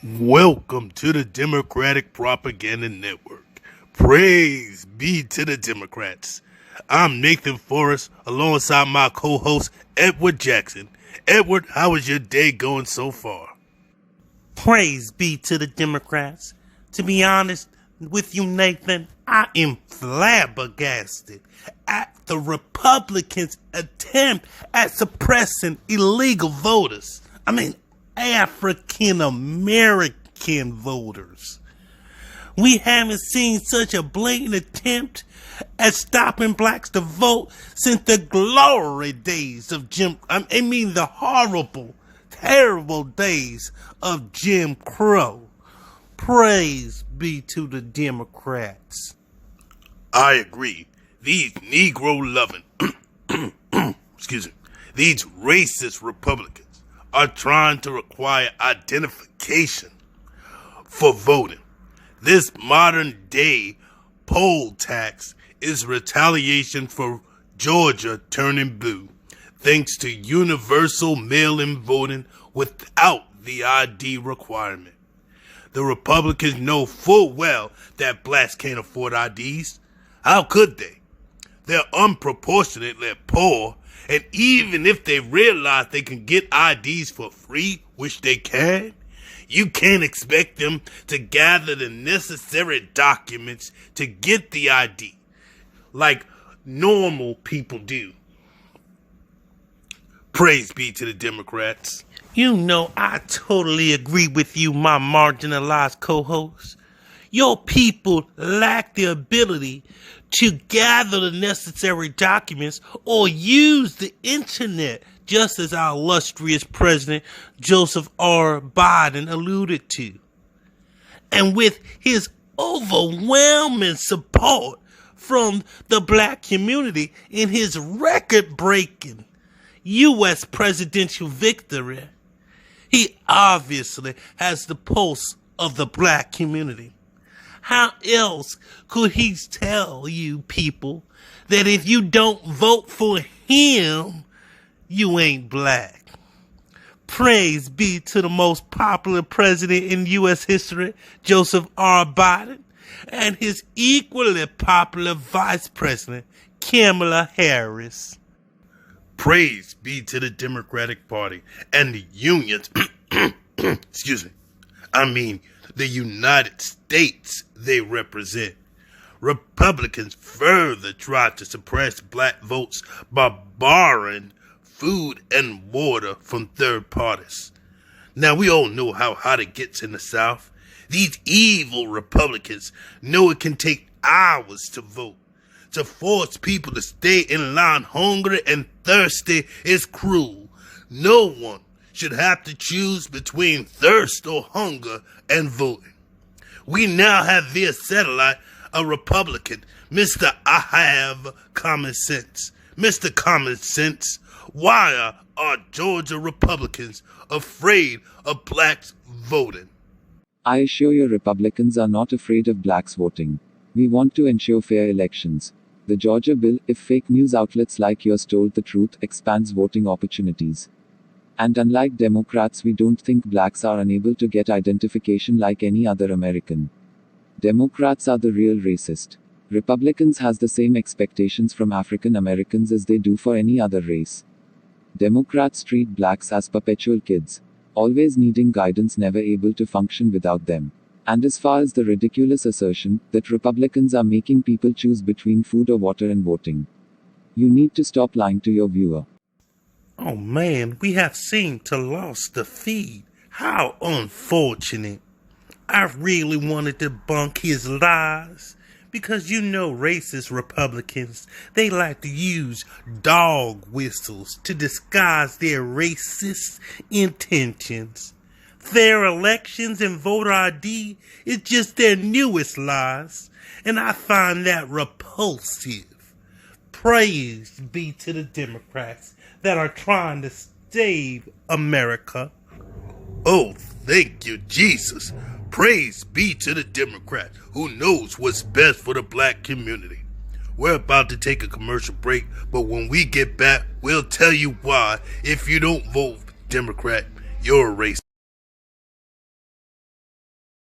Welcome to the Democratic Propaganda Network. Praise be to the Democrats. I'm Nathan Forrest alongside my co-host Edward Jackson. Edward, how is your day going so far? Praise be to the Democrats. To be honest with you, Nathan, I am flabbergasted at the Republicans' attempt at suppressing illegal voters. African American voters. We haven't seen such a blatant attempt at stopping blacks to vote since the glory days of the horrible, terrible days of Jim Crow. Praise be to the Democrats. I agree. These Negro-loving, these racist Republicans are trying to require identification for voting. This modern day poll tax is retaliation for Georgia turning blue, thanks to universal mail-in voting without the ID requirement. The Republicans know full well that blacks can't afford IDs. How could they? They're unproportionately poor, and even if they realize they can get IDs for free, which they can, you can't expect them to gather the necessary documents to get the ID, like normal people do. Praise be to the Democrats. You know, I totally agree with you, my marginalized co-host. Your people lack the ability to gather the necessary documents or use the internet, just as our illustrious President Joseph R. Biden alluded to. And with his overwhelming support from the black community in his record-breaking U.S. presidential victory, he obviously has the pulse of the black community. How else could he tell you people that if you don't vote for him, you ain't black? Praise be to the most popular president in U.S. history, Joseph R. Biden, and his equally popular vice president, Kamala Harris. Praise be to the Democratic Party and the unions, the United States they represent. Republicans further try to suppress black votes by borrowing food and water from third parties. Now, we all know how hot it gets in the South. These evil Republicans know it can take hours to vote. To force people to stay in line hungry and thirsty is cruel. No one should have to choose between thirst or hunger and voting. We now have via satellite a Republican, Mr. I Have Common Sense. Mr. Common Sense, why are Georgia Republicans afraid of blacks voting? I assure you Republicans are not afraid of blacks voting. We want to ensure fair elections. The Georgia bill, if fake news outlets like yours told the truth, expands voting opportunities. And unlike Democrats, we don't think blacks are unable to get identification like any other American. Democrats are the real racist. Republicans has the same expectations from African Americans as they do for any other race. Democrats treat blacks as perpetual kids, always needing guidance, never able to function without them. And as far as the ridiculous assertion that Republicans are making people choose between food or water and voting, you need to stop lying to your viewer. Oh man, we have seemed to lost the feed. How unfortunate. I really wanted to debunk his lies. Because you know racist Republicans, they like to use dog whistles to disguise their racist intentions. Fair elections and voter ID is just their newest lies, and I find that repulsive. Praise be to the Democrats that are trying to save America. Oh, thank you, Jesus. Praise be to the Democrat who knows what's best for the black community. We're about to take a commercial break, but when we get back, we'll tell you why. If you don't vote Democrat, you're a racist.